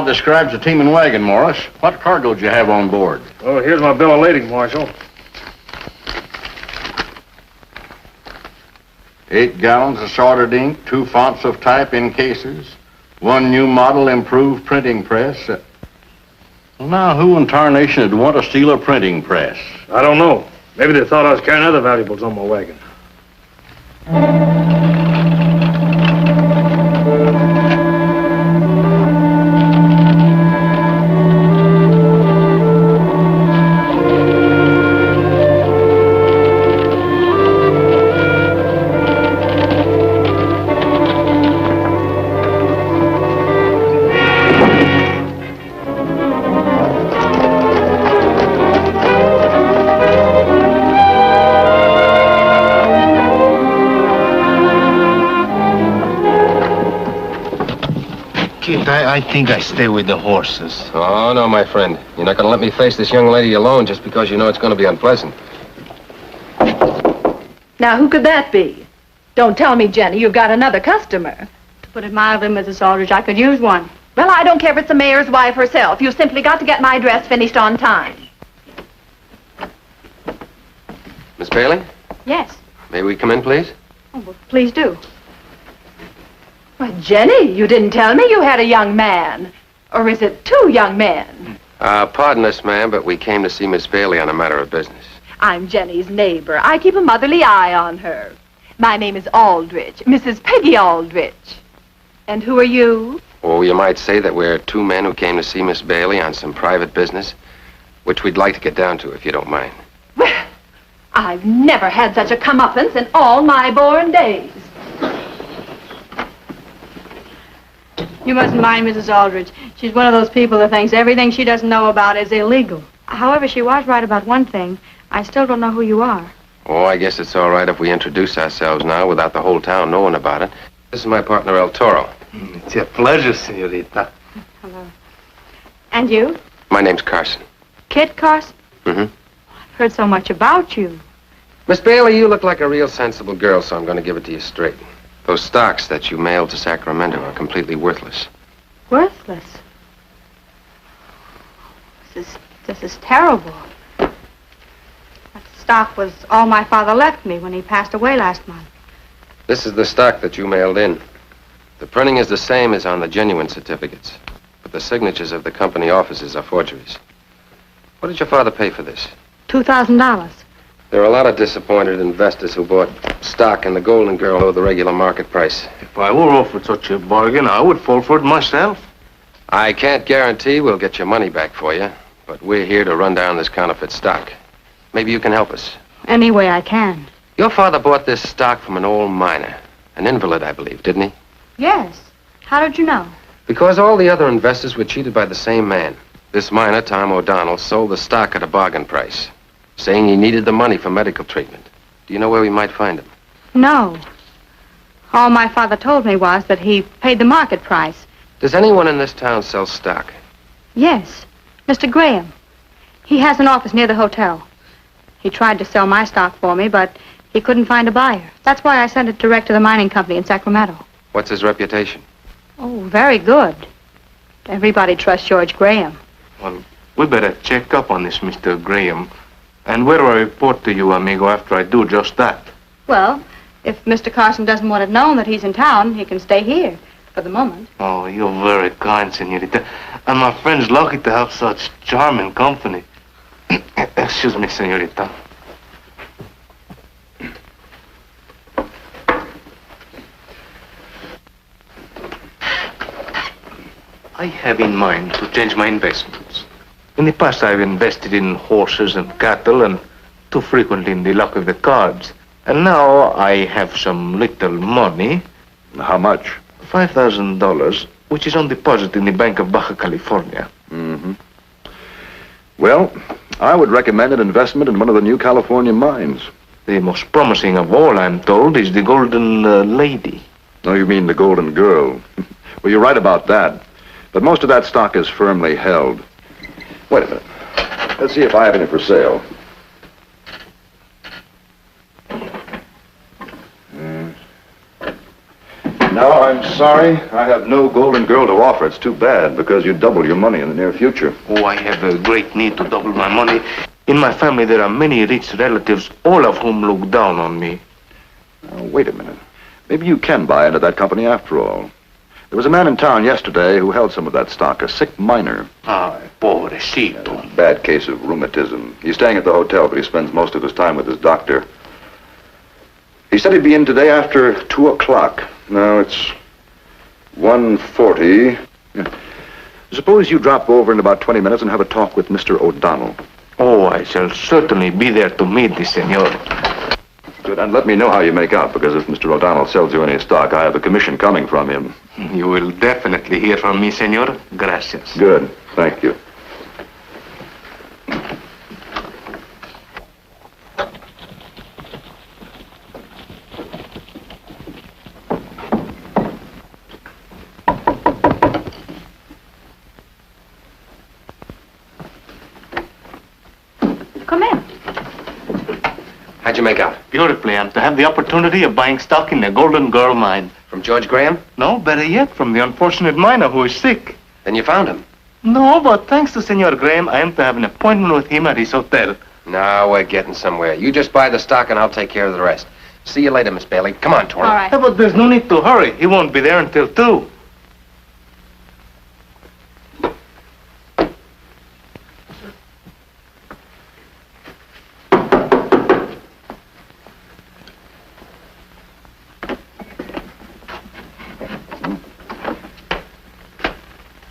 log describes the team and wagon, Morris. What cargo did you have on board? Oh, here's my bill of lading, Marshal. 8 gallons of sorted ink, 2 fonts of type in cases, 1 new model improved printing press. Well, now, who in tarnation would want to steal a printing press? I don't know. Maybe they thought I was carrying other valuables on my wagon. I think I stay with the horses. Oh, no, my friend. You're not going to let me face this young lady alone just because you know it's going to be unpleasant. Now, who could that be? Don't tell me, Jenny, you've got another customer. To put it mildly, Mrs. Aldrich, I could use one. Well, I don't care if it's the mayor's wife herself. You've simply got to get my dress finished on time. Miss Bailey? Yes. May we come in, please? Oh, well, please do. Why, Jenny, you didn't tell me you had a young man. Or is it 2 young men? Pardon us, ma'am, but we came to see Miss Bailey on a matter of business. I'm Jenny's neighbor. I keep a motherly eye on her. My name is Aldrich, Mrs. Peggy Aldrich. And who are you? Oh, you might say that we're 2 men who came to see Miss Bailey on some private business, which we'd like to get down to, if you don't mind. Well, I've never had such a comeuppance in all my born days. You mustn't mind Mrs. Aldrich. She's one of those people that thinks everything she doesn't know about is illegal. However, she was right about one thing. I still don't know who you are. Oh, I guess it's all right if we introduce ourselves now without the whole town knowing about it. This is my partner, El Toro. It's a pleasure, senorita. Hello. And you? My name's Carson. Kit Carson? Mm-hmm. I've heard so much about you. Miss Bailey, you look like a real sensible girl, so I'm going to give it to you straight. Those stocks that you mailed to Sacramento are completely worthless. Worthless? This is terrible. That stock was all my father left me when he passed away last month. This is the stock that you mailed in. The printing is the same as on the genuine certificates, but the signatures of the company offices are forgeries. What did your father pay for this? $2,000. There are a lot of disappointed investors who bought stock in the Golden Girl below the regular market price. If I were offered such a bargain, I would fall for it myself. I can't guarantee we'll get your money back for you, but we're here to run down this counterfeit stock. Maybe you can help us. Any way I can. Your father bought this stock from an old miner, an invalid, I believe, didn't he? Yes. How did you know? Because all the other investors were cheated by the same man. This miner, Tom O'Donnell, sold the stock at a bargain price, saying he needed the money for medical treatment. Do you know where we might find him? No. All my father told me was that he paid the market price. Does anyone in this town sell stock? Yes. Mr. Graham. He has an office near the hotel. He tried to sell my stock for me, but he couldn't find a buyer. That's why I sent it direct to the mining company in Sacramento. What's his reputation? Oh, very good. Everybody trusts George Graham. Well, we better check up on this, Mr. Graham. And where do I report to you, amigo, after I do just that? Well, if Mr. Carson doesn't want it known that he's in town, he can stay here for the moment. Oh, you're very kind, senorita. And my friend's lucky to have such charming company. Excuse me, senorita. I have in mind to change my investments. In the past, I've invested in horses and cattle and too frequently in the luck of the cards. And now I have some little money. How much? $5,000, which is on deposit in the Bank of Baja California. Mm-hmm. Well, I would recommend an investment in one of the new California mines. The most promising of all, I'm told, is the Golden Lady. Oh, you mean the Golden Girl. Well, you're right about that. But most of that stock is firmly held. Wait a minute. Let's see if I have any for sale. No, I'm sorry. I have no golden girl to offer. It's too bad, because you double your money in the near future. Oh, I have a great need to double my money. In my family, there are many rich relatives, all of whom look down on me. Wait a minute. Maybe you can buy into that company after all. There was a man in town yesterday who held some of that stock, a sick miner. Ah, pobrecito. Bad case of rheumatism. He's staying at the hotel, but he spends most of his time with his doctor. He said he'd be in today after 2 o'clock. Now it's 1:40. Suppose you drop over in about 20 minutes and have a talk with Mr. O'Donnell. Oh, I shall certainly be there to meet the senor. Good, and let me know how you make out, because if Mr. O'Donnell sells you any stock, I have a commission coming from him. You will definitely hear from me, senor. Gracias. Good, thank you. Come in. How'd you make out? Beautifully. I'm to have the opportunity of buying stock in the Golden Girl mine. From George Graham? No, better yet, from the unfortunate miner who is sick. Then you found him. No, but thanks to Senor Graham, I am to have an appointment with him at his hotel. Now we're getting somewhere. You just buy the stock and I'll take care of the rest. See you later, Miss Bailey. Come on, Toro. All right. Yeah, but there's no need to hurry. He won't be there until 2.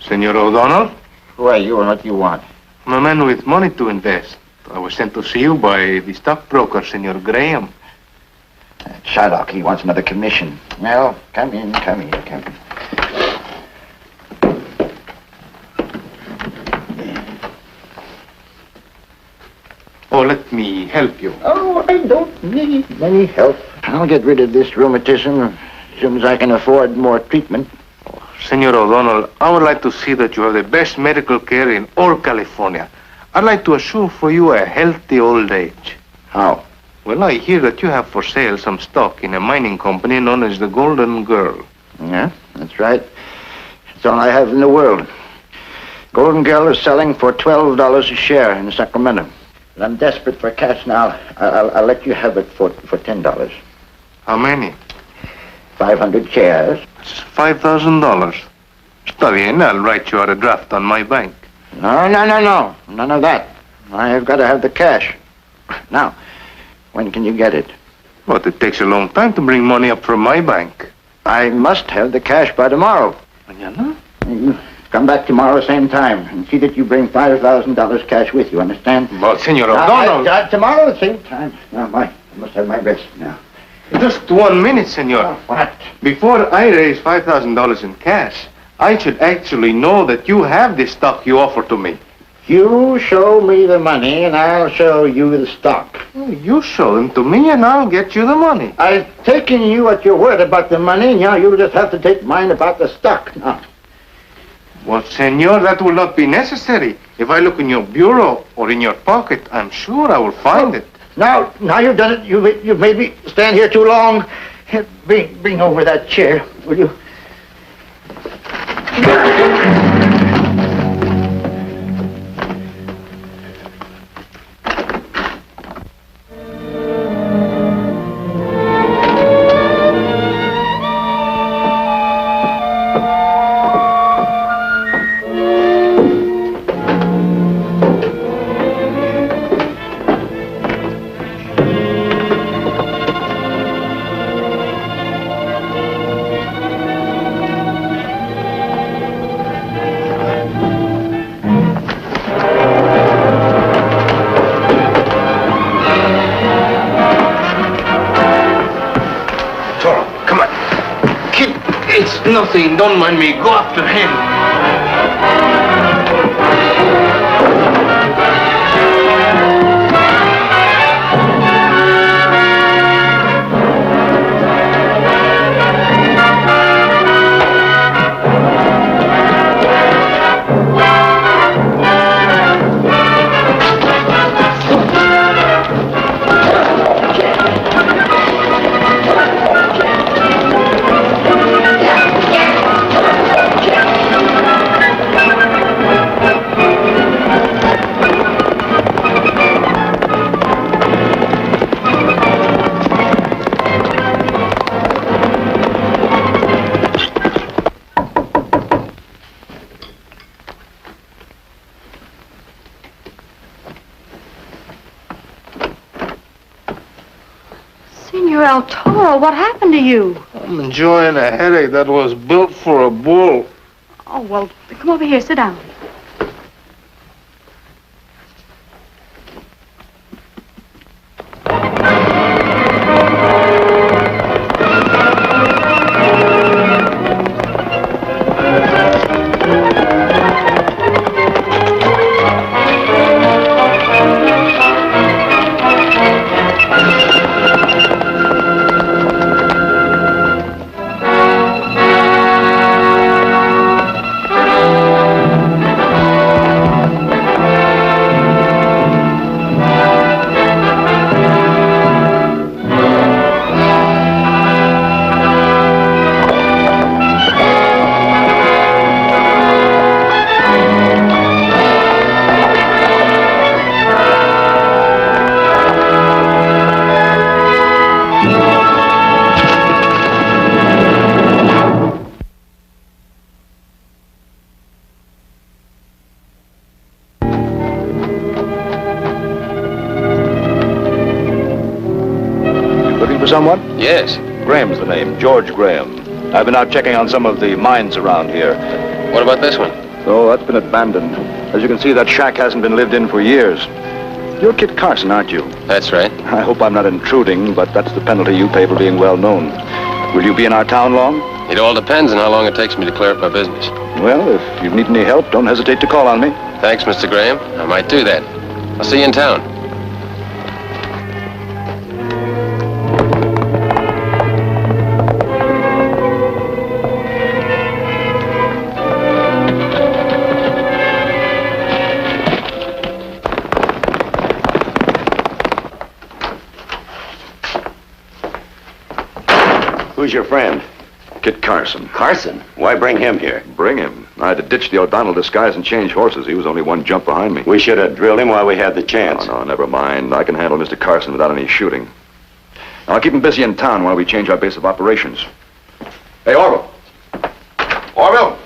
Senor O'Donnell? Who are you and what do you want? I'm a man with money to invest. I was sent to see you by the stockbroker, Senor Graham. Shylock, he wants another commission. Well, come in. Oh, let me help you. Oh, I don't need any help. I'll get rid of this rheumatism as soon as I can afford more treatment. Senor O'Donnell, I would like to see that you have the best medical care in all California. I'd like to assure for you a healthy old age. How? Well, I hear that you have for sale some stock in a mining company known as the Golden Girl. Yeah, that's right. It's all I have in the world. Golden Girl is selling for $12 a share in Sacramento. But I'm desperate for cash now. I'll let you have it for $10. How many? 500 shares. It's $5,000. Está bien, I'll write you out a draft on my bank. No. None of that. I've got to have the cash. Now, when can you get it? But it takes a long time to bring money up from my bank. I must have the cash by tomorrow. Mañana? You come back tomorrow, same time, and see that you bring $5,000 cash with you, understand? But, Senor Now, O'Donnell... tomorrow, same time. Now, I must have my rest now. Just 1 minute, senor. What? Before I raise $5,000 in cash, I should actually know that you have the stock you offer to me. You show me the money, and I'll show you the stock. You show them to me, and I'll get you the money. I've taken you at your word about the money, now you'll just have to take mine about the stock. Now, Well, senor, that will not be necessary. If I look in your bureau or in your pocket, I'm sure I will find it. Now you've done it. You've made me stand here too long. Bring over that chair, will you? Nothing, don't mind me. Go after him. Senor Toro, what happened to you? I'm enjoying a headache that was built for a bull. Oh, well, come over here. Sit down. Someone? Yes. Graham's the name, George Graham. I've been out checking on some of the mines around here. What about this one? Oh, that's been abandoned. As you can see, that shack hasn't been lived in for years. You're Kit Carson, aren't you? That's right. I hope I'm not intruding, but that's the penalty you pay for being well known. Will you be in our town long? It all depends on how long it takes me to clear up my business. Well, if you need any help, don't hesitate to call on me. Thanks, Mr. Graham. I might do that. I'll see you in town. Who's your friend? Kit Carson. Carson? Why bring him here? Bring him. I had to ditch the O'Donnell disguise and change horses. He was only one jump behind me. We should have drilled him while we had the chance. No, never mind. I can handle Mr. Carson without any shooting. I'll keep him busy in town while we change our base of operations. Hey, Orville. Orville!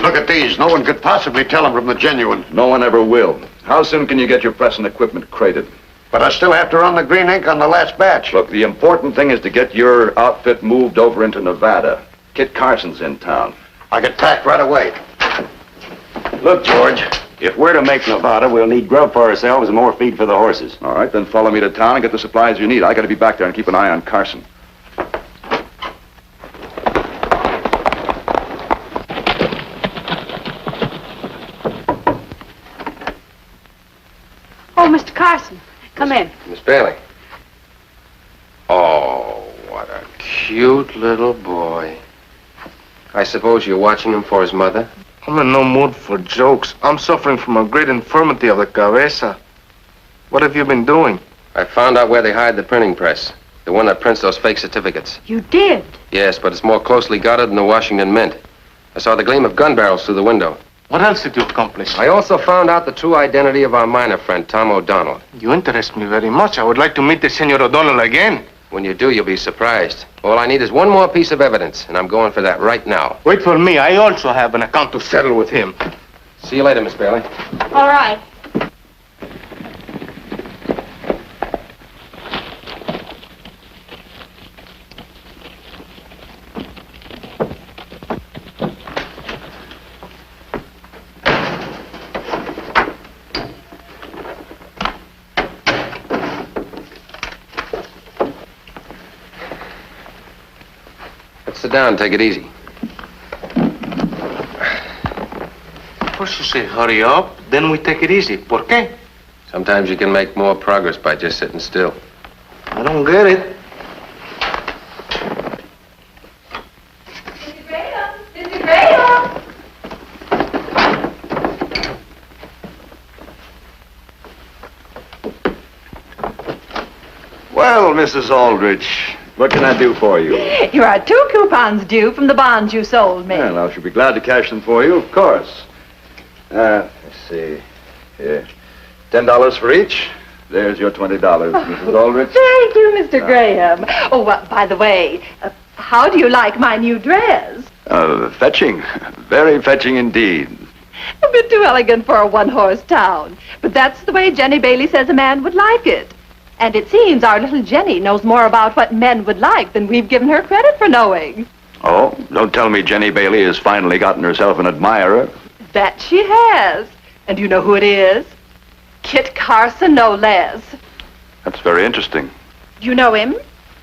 Look at these. No one could possibly tell them from the genuine. No one ever will. How soon can you get your press and equipment crated? But I still have to run the green ink on the last batch. Look, the important thing is to get your outfit moved over into Nevada. Kit Carson's in town. I get tacked right away. Look, George, if we're to make Nevada, we'll need grub for ourselves and more feed for the horses. All right, then follow me to town and get the supplies you need. I gotta be back there and keep an eye on Carson. Oh, Mr. Carson, come in. Miss Bailey. Oh, what a cute little boy. I suppose you're watching him for his mother? I'm in no mood for jokes. I'm suffering from a great infirmity of the cabeza. What have you been doing? I found out where they hide the printing press. The one that prints those fake certificates. You did? Yes, but it's more closely guarded than the Washington Mint. I saw the gleam of gun barrels through the window. What else did you accomplish? I also found out the true identity of our miner friend, Tom O'Donnell. You interest me very much. I would like to meet the Senor O'Donnell again. When you do, you'll be surprised. All I need is one more piece of evidence, and I'm going for that right now. Wait for me. I also have an account to settle with him. See you later, Miss Bailey. All right. Sit down and take it easy. First you say hurry up, then we take it easy. ¿Por qué? Sometimes you can make more progress by just sitting still. I don't get it. Mr. Graham! Mr. Graham! Well, Mrs. Aldrich, what can I do for you? Here are 2 coupons due from the bonds you sold me. Well, I shall be glad to cash them for you, of course. Let's see. Here. $10 for each. There's your $20, Mrs. Aldrich. Thank you, Mr. Graham. Oh, by the way, how do you like my new dress? Fetching. Very fetching indeed. A bit too elegant for a one-horse town. But that's the way Jenny Bailey says a man would like it. And it seems our little Jenny knows more about what men would like than we've given her credit for knowing. Oh, don't tell me Jenny Bailey has finally gotten herself an admirer. That she has. And you know who it is? Kit Carson, no less. That's very interesting. Do you know him?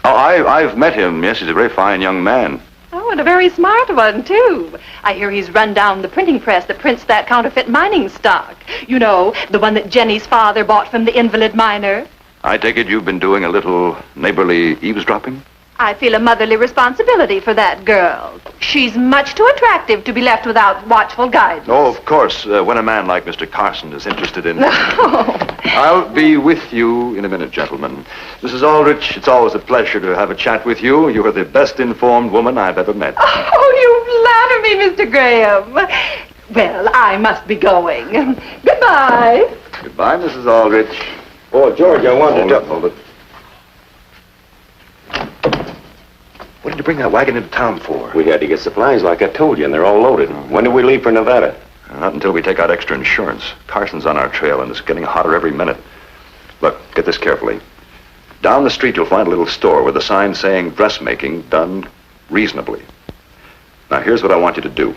Oh, I've met him. Yes, he's a very fine young man. Oh, and a very smart one, too. I hear he's run down the printing press that prints that counterfeit mining stock. You know, the one that Jenny's father bought from the invalid miner. I take it you've been doing a little neighborly eavesdropping? I feel a motherly responsibility for that girl. She's much too attractive to be left without watchful guidance. Oh, of course, when a man like Mr. Carson is interested in... Oh. I'll be with you in a minute, gentlemen. Mrs. Aldrich, it's always a pleasure to have a chat with you. You are the best informed woman I've ever met. Oh, you flatter me, Mr. Graham. Well, I must be going. Goodbye. Goodbye, Mrs. Aldrich. Oh, George, I wanted to... Hold it. What did you bring that wagon into town for? We had to get supplies like I told you, and they're all loaded. When do we leave for Nevada? Not until we take out extra insurance. Carson's on our trail, and it's getting hotter every minute. Look, get this carefully. Down the street, you'll find a little store with a sign saying dressmaking done reasonably. Now, here's what I want you to do.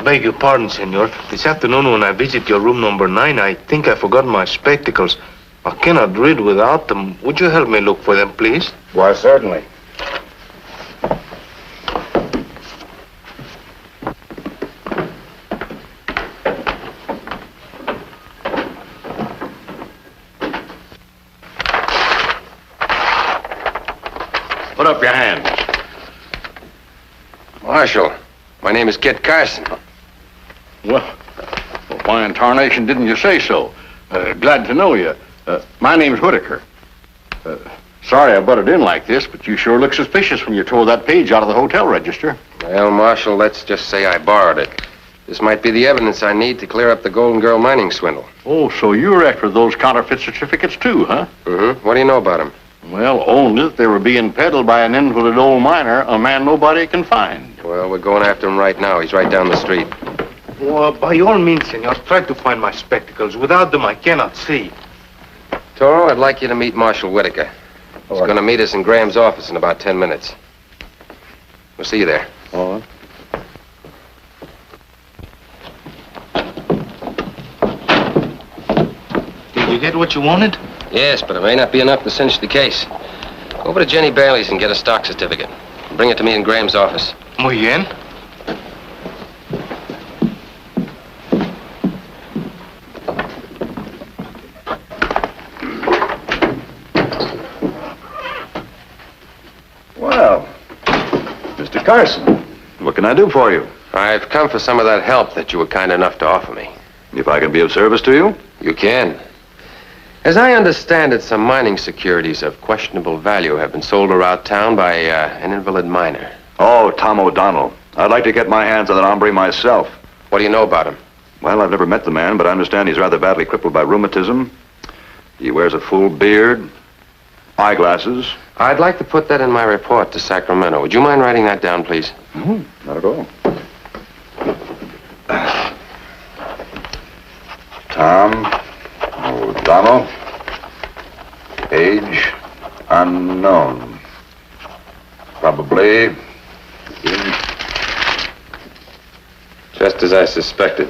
Beg your pardon, senor. This afternoon when I visit your room number 9, I think I forgot my spectacles. I cannot read without them. Would you help me look for them, please? Why, certainly. Put up your hands. Marshal, my name is Kit Carson. Well, why in tarnation didn't you say so? Glad to know you. My name's Whitaker. Sorry I butted in like this, but you sure look suspicious when you tore that page out of the hotel register. Well, Marshal, let's just say I borrowed it. This might be the evidence I need to clear up the Golden Girl mining swindle. Oh, so you're after those counterfeit certificates too, huh? Mm-hmm. What do you know about them? Well, only that they were being peddled by an invalid old miner, a man nobody can find. Well, we're going after him right now. He's right down the street. Well, by all means, senor, try to find my spectacles. Without them, I cannot see. Toro, I'd like you to meet Marshal Whitaker. He's going to meet us in Graham's office in about 10 minutes. We'll see you there. All right. Did you get what you wanted? Yes, but it may not be enough to cinch the case. Go over to Jenny Bailey's and get a stock certificate. Bring it to me in Graham's office. Muy bien. Well, Mr. Carson, what can I do for you? I've come for some of that help that you were kind enough to offer me. If I can be of service to you? You can. As I understand it, some mining securities of questionable value have been sold around town by an invalid miner. Oh, Tom O'Donnell. I'd like to get my hands on that hombre myself. What do you know about him? Well, I've never met the man, but I understand he's rather badly crippled by rheumatism. He wears a full beard, eyeglasses. I'd like to put that in my report to Sacramento. Would you mind writing that down, please? Not at all. Tom O'Donnell, age unknown. Probably... Just as I suspected.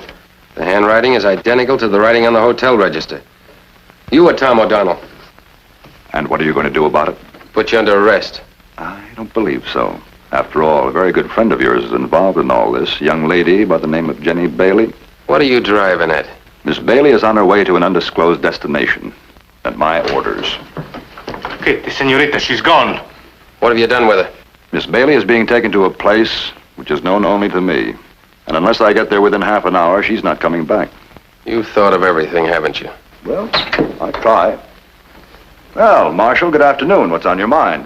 The handwriting is identical to the writing on the hotel register. You are Tom O'Donnell. And what are you going to do about it? Put you under arrest. I don't believe so. After all, a very good friend of yours is involved in all this. A young lady by the name of Jenny Bailey. What are you driving at? Miss Bailey is on her way to an undisclosed destination. At my orders. Okay, the senorita, she's gone. What have you done with her? Miss Bailey is being taken to a place which is known only to me. And unless I get there within half an hour, she's not coming back. You've thought of everything, haven't you? Well, I try. Well, Marshal, good afternoon. What's on your mind?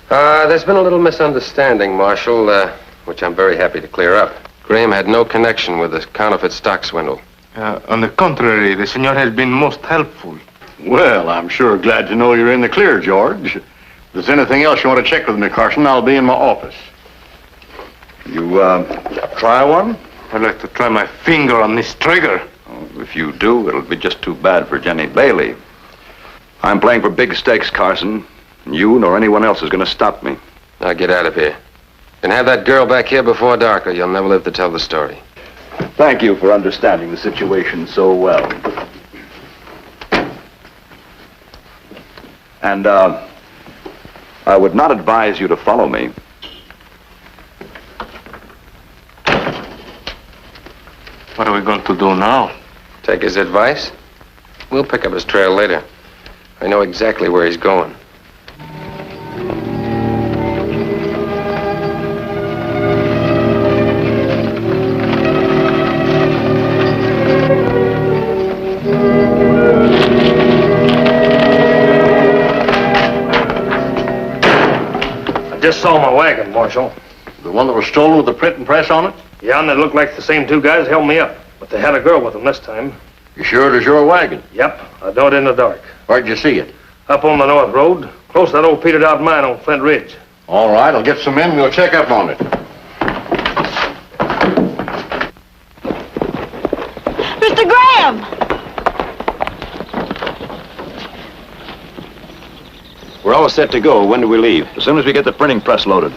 There's been a little misunderstanding, Marshal, which I'm very happy to clear up. Graham had no connection with the counterfeit stock swindle. On the contrary, the senor has been most helpful. Well, I'm sure glad to know you're in the clear, George. If there's anything else you want to check with me, Carson, I'll be in my office. You, try one? I'd like to try my finger on this trigger. Oh, if you do, it'll be just too bad for Jenny Bailey. I'm playing for big stakes, Carson. And you nor anyone else is going to stop me. Now get out of here. And have that girl back here before dark, or you'll never live to tell the story. Thank you for understanding the situation so well. And, I would not advise you to follow me. What are we going to do now? Take his advice? We'll pick up his trail later. I know exactly where he's going. I just saw my wagon, Marshal. The one that was stolen with the printing press on it? Yeah, and it looked like the same two guys held me up. But they had a girl with them this time. You sure it is your wagon? Yep, I know it in the dark. Where'd you see it? Up on the north road, close to that old petered out mine on Flint Ridge. All right, I'll get some men and we'll check up on it. Mr. Graham! We're all set to go. When do we leave? As soon as we get the printing press loaded.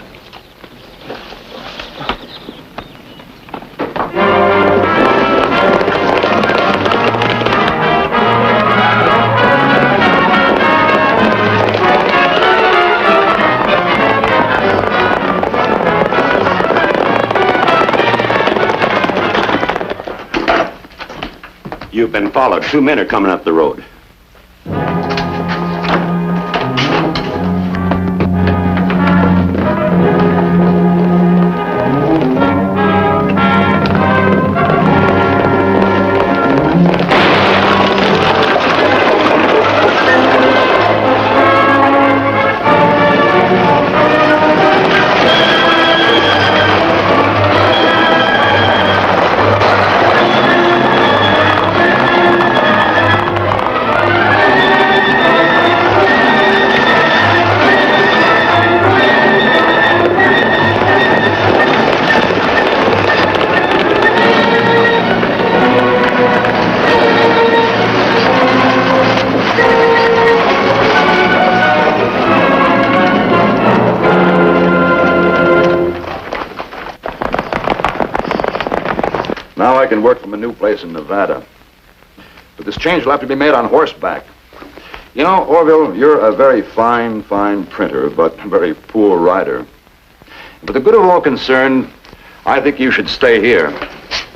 You've been followed. 2 men are coming up the road. Now I can work from a new place in Nevada. But this change will have to be made on horseback. You know, Orville, you're a very fine printer, but a very poor rider. For the good of all concerned, I think you should stay here.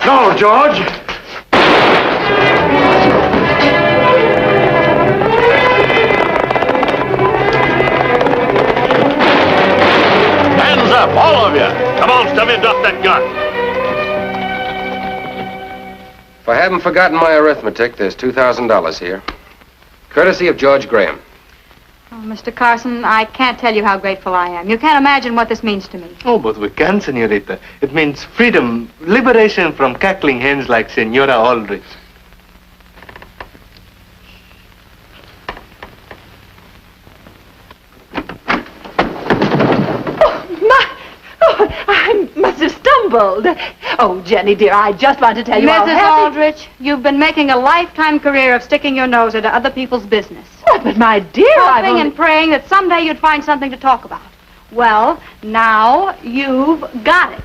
No, George! Hands up, all of you! Come on, Stubby, drop that gun. If I haven't forgotten my arithmetic, there's $2,000 here. Courtesy of George Graham. Oh, Mr. Carson, I can't tell you how grateful I am. You can't imagine what this means to me. Oh, but we can, senorita. It means freedom, liberation from cackling hens like Senora Aldrich. I must have stumbled. Oh, Jenny, dear, I just want to tell you how Mrs. happy... Aldrich, you've been making a lifetime career of sticking your nose into other people's business. What? But, my dear, I've Hoping only... and praying that someday you'd find something to talk about. Well, now you've got it.